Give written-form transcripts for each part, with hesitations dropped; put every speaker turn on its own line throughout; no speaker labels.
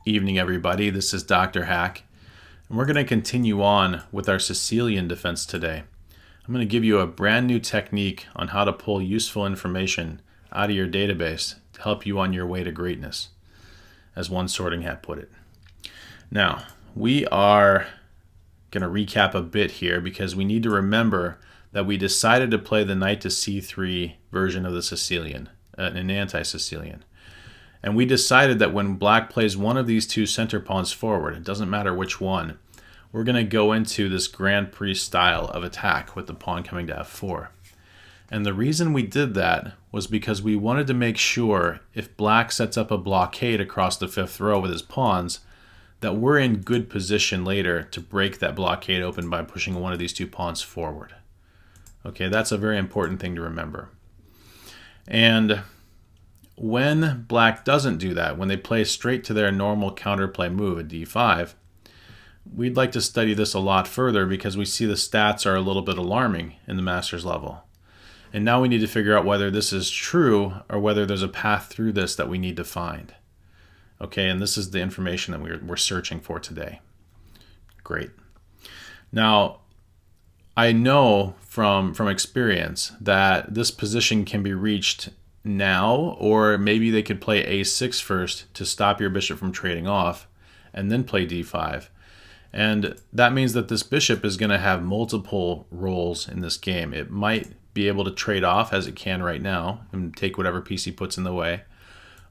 Evening, everybody. This is DrHack, and we're going to continue on with our Sicilian Defense today. I'm going to give you a brand new technique on how to pull useful information out of your database to help you on your way to greatness, as one sorting hat put it. Now, we are going to recap a bit here because we need to remember that we decided to play the knight to c3 version of the Sicilian, an anti-Sicilian. And we decided that when black plays one of these two center pawns forward, it doesn't matter which one, we're going to go into this Grand Prix style of attack with the pawn coming to f4. And the reason we did that was because we wanted to make sure if black sets up a blockade across the fifth row with his pawns, that we're in good position later to break that blockade open by pushing one of these two pawns forward. Okay, that's a very important thing to remember. And when black doesn't do that, when they play straight to their normal counterplay move at d5, we'd like to study this a lot further because we see the stats are a little bit alarming in the master's level. And now we need to figure out whether this is true or whether there's a path through this that we need to find. Okay, and this is the information that we're searching for today. Great. Now, I know from experience that this position can be reached now, or maybe they could play a6 first to stop your bishop from trading off and then play d5. And that means that this bishop is going to have multiple roles in this game. It might be able to trade off as it can right now and take whatever piece he puts in the way,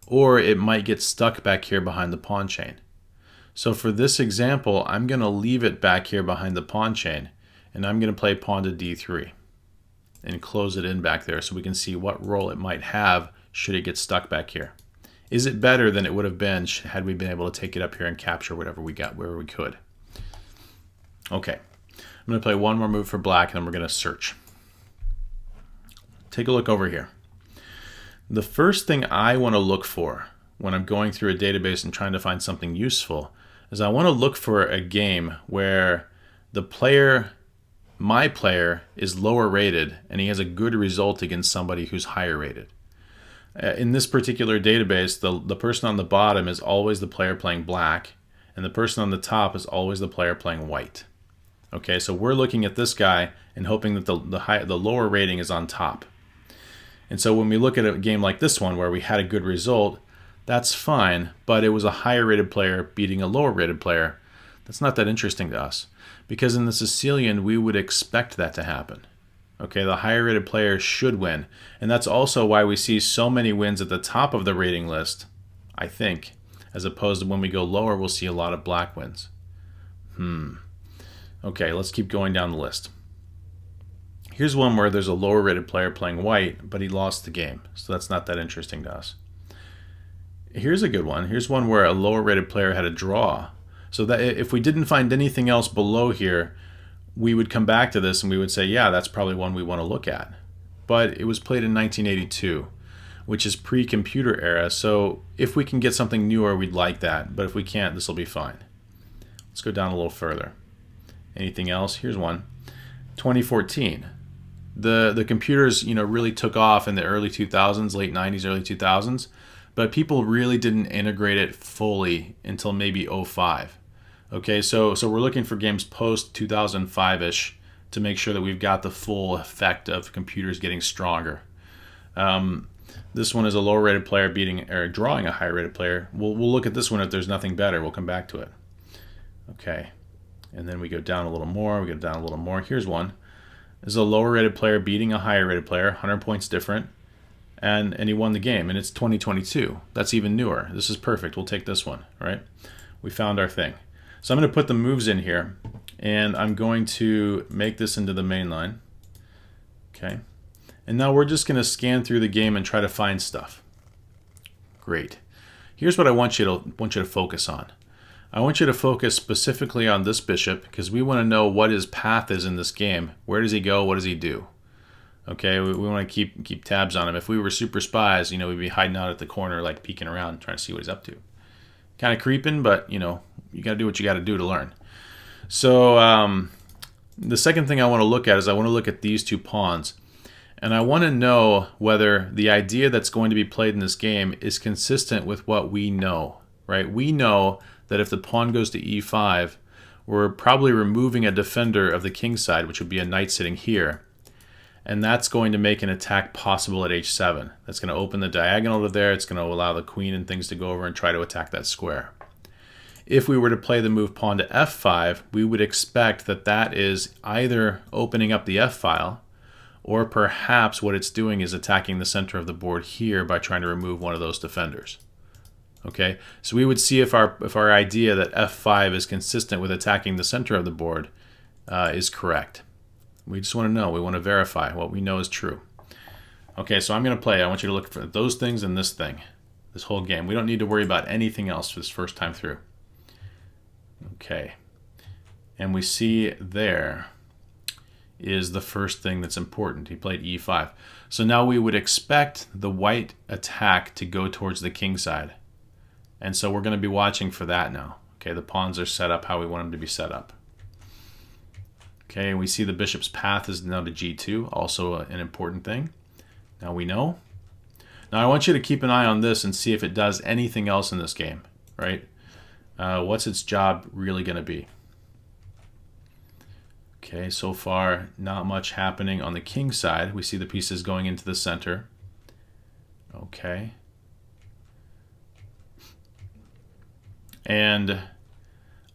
or it might get stuck back here behind the pawn chain. So for this example, I'm going to leave it back here behind the pawn chain, and I'm going to play pawn to d3 and close it in back there so we can see what role it might have should it get stuck back here. Is it better than it would have been had we been able to take it up here and capture whatever we got wherever we could? Okay, I'm going to play one more move for black, and then we're going to search. Take a look over here. The first thing I want to look for when I'm going through a database and trying to find something useful is I want to look for a game where the player, my player, is lower rated and he has a good result against somebody who's higher rated. In this particular database, the person on the bottom is always the player playing black, and the person on the top is always the player playing white. Okay, so we're looking at this guy and hoping that the lower rating is on top. And so when we look at a game like this one where we had a good result, that's fine, but it was a higher rated player beating a lower rated player. That's not that interesting to us, because in the Sicilian, we would expect that to happen. Okay, the higher rated player should win. And that's also why we see so many wins at the top of the rating list, I think, as opposed to when we go lower, we'll see a lot of black wins. Okay, let's keep going down the list. Here's one where there's a lower rated player playing white, but he lost the game, so that's not that interesting to us. Here's a good one. Here's one where a lower rated player had a draw. So that if we didn't find anything else below here, we would come back to this and we would say, yeah, that's probably one we want to look at. But it was played in 1982, which is pre-computer era, so if we can get something newer, we'd like that. But if we can't, this will be fine. Let's go down a little further. Anything else? Here's one. 2014. The computers, really took off in the early 2000s, late 90s, early 2000s, but people really didn't integrate it fully until maybe 05. Okay, so we're looking for games post 2005-ish to make sure that we've got the full effect of computers getting stronger. This one is a lower rated player beating or drawing a higher rated player. We'll look at this one if there's nothing better. We'll come back to it. Okay, and then we go down a little more. We go down a little more. Here's one. This is a lower rated player beating a higher rated player, 100 points different, and he won the game, and it's 2022. That's even newer. This is perfect. We'll take this one, right? We found our thing. So I'm going to put the moves in here, and I'm going to make this into the main line. Okay. And now we're just going to scan through the game and try to find stuff. Great. Here's what I want you to focus on. I want you to focus specifically on this bishop because we want to know what his path is in this game. Where does he go? What does he do? Okay, we want to keep tabs on him. If we were super spies, we'd be hiding out at the corner, like peeking around, trying to see what he's up to. Kind of creeping, but you got to do what you got to do to learn. So the second thing I want to look at is I want to look at these two pawns. And I want to know whether the idea that's going to be played in this game is consistent with what we know. right? We know that if the pawn goes to e5, we're probably removing a defender of the king side, which would be a knight sitting here. And that's going to make an attack possible at h7. That's going to open the diagonal to there. It's going to allow the queen and things to go over and try to attack that square. If we were to play the move pawn to f5, we would expect that that is either opening up the f-file, or perhaps what it's doing is attacking the center of the board here by trying to remove one of those defenders. Okay, so we would see if our idea that f5 is consistent with attacking the center of the board is correct. We just want to know. We want to verify what we know is true. Okay, so I'm going to play. I want you to look for those things and this thing, this whole game. We don't need to worry about anything else for this first time through. Okay, and we see there is the first thing that's important. He played e5. So now we would expect the white attack to go towards the king side. And so we're going to be watching for that now. Okay, the pawns are set up how we want them to be set up. Okay, and we see the bishop's path is now to g2, also an important thing. Now we know. Now I want you to keep an eye on this and see if it does anything else in this game, right? What's its job really going to be? Okay, so far not much happening on the king side. We see the pieces going into the center. Okay. And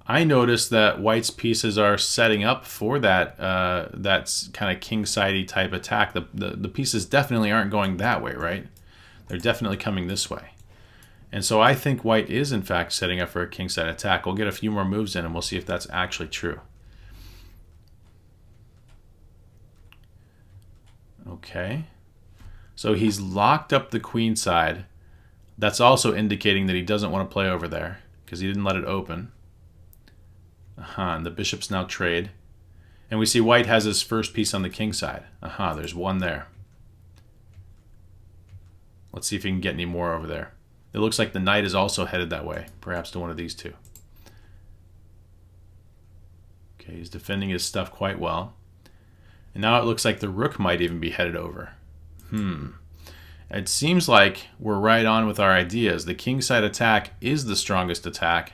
I noticed that white's pieces are setting up for that that's kind of king-sidey type attack. The pieces definitely aren't going that way, right? They're definitely coming this way. And so I think white is, in fact, setting up for a king-side attack. We'll get a few more moves in, and we'll see if that's actually true. Okay. So he's locked up the queen side. That's also indicating that he doesn't want to play over there, because he didn't let it open. And the bishop's now trade. And we see white has his first piece on the king side. There's one there. Let's see if he can get any more over there. It looks like the knight is also headed that way, perhaps to one of these two. Okay, he's defending his stuff quite well. And now it looks like the rook might even be headed over. It seems like we're right on with our ideas. The kingside attack is the strongest attack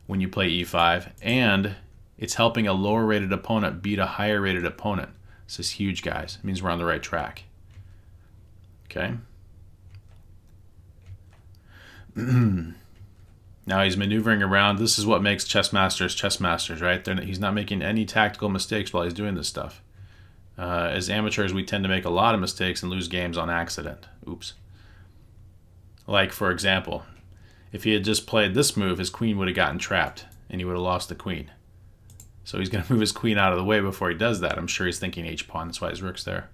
when you play e5, and it's helping a lower rated opponent beat a higher rated opponent. This is huge, guys. It means we're on the right track. Okay. Now he's maneuvering around. This is what makes chess masters, right? He's not making any tactical mistakes while he's doing this stuff. As amateurs, we tend to make a lot of mistakes and lose games on accident. Oops. Like, for example, if he had just played this move, his queen would have gotten trapped, and he would have lost the queen. So he's going to move his queen out of the way before he does that. I'm sure he's thinking h-pawn. That's why his rook's there.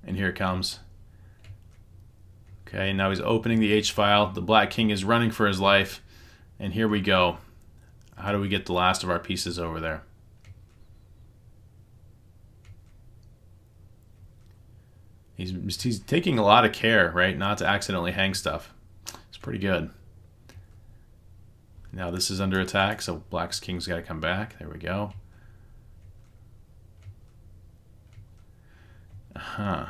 And here it comes. Okay, now he's opening the h-file. The black king is running for his life. And here we go. How do we get the last of our pieces over there? He's taking a lot of care, right? Not to accidentally hang stuff. It's pretty good. Now this is under attack, so black's king's got to come back. There we go. And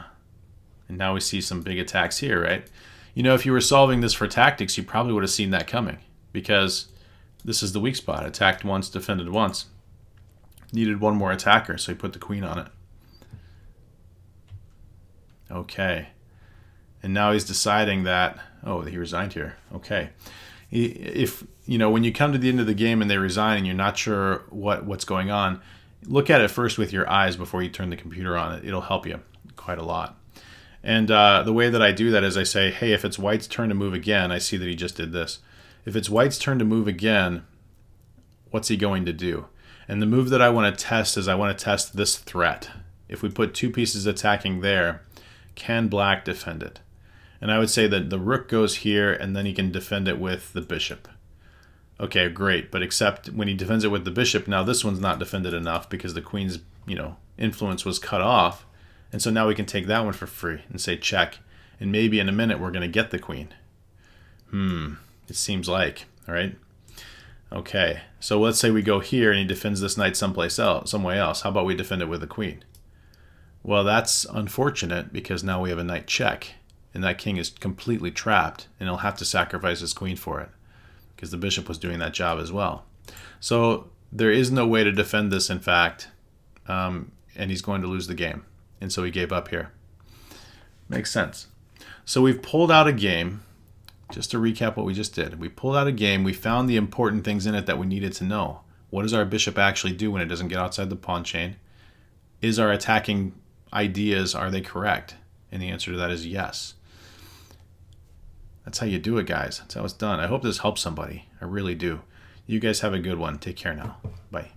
now we see some big attacks here, right? You know, if you were solving this for tactics, you probably would have seen that coming, because this is the weak spot. Attacked once, defended once. Needed one more attacker, so he put the queen on it. Okay. And now he's deciding that, oh, he resigned here. Okay. If, you know, when you come to the end of the game and they resign and you're not sure what's going on, look at it first with your eyes before you turn the computer on. It'll help you quite a lot. And the way that I do that is I say, hey, if it's white's turn to move again, I see that he just did this. If it's white's turn to move again, what's he going to do? And the move that I want to test is I want to test this threat. If we put two pieces attacking there, can black defend it? And I would say that the rook goes here, and then he can defend it with the bishop. Okay, great, but except when he defends it with the bishop, now this one's not defended enough because the queen's, you know, influence was cut off. And so now we can take that one for free and say check. And maybe in a minute we're going to get the queen. It seems like, all right? Okay, so let's say we go here and he defends this knight someplace else, some way else. How about we defend it with the queen? Well, that's unfortunate because now we have a knight check. and that king is completely trapped, and he'll have to sacrifice his queen for it because the bishop was doing that job as well. So there is no way to defend this, in fact, and he's going to lose the game. And so he gave up here. Makes sense. So we've pulled out a game. Just to recap what we just did. We pulled out a game. We found the important things in it that we needed to know. What does our bishop actually do when it doesn't get outside the pawn chain? Is our attacking ideas, are they correct? And the answer to that is yes. That's how you do it, guys. That's how it's done. I hope this helps somebody. I really do. You guys have a good one. Take care now. Bye.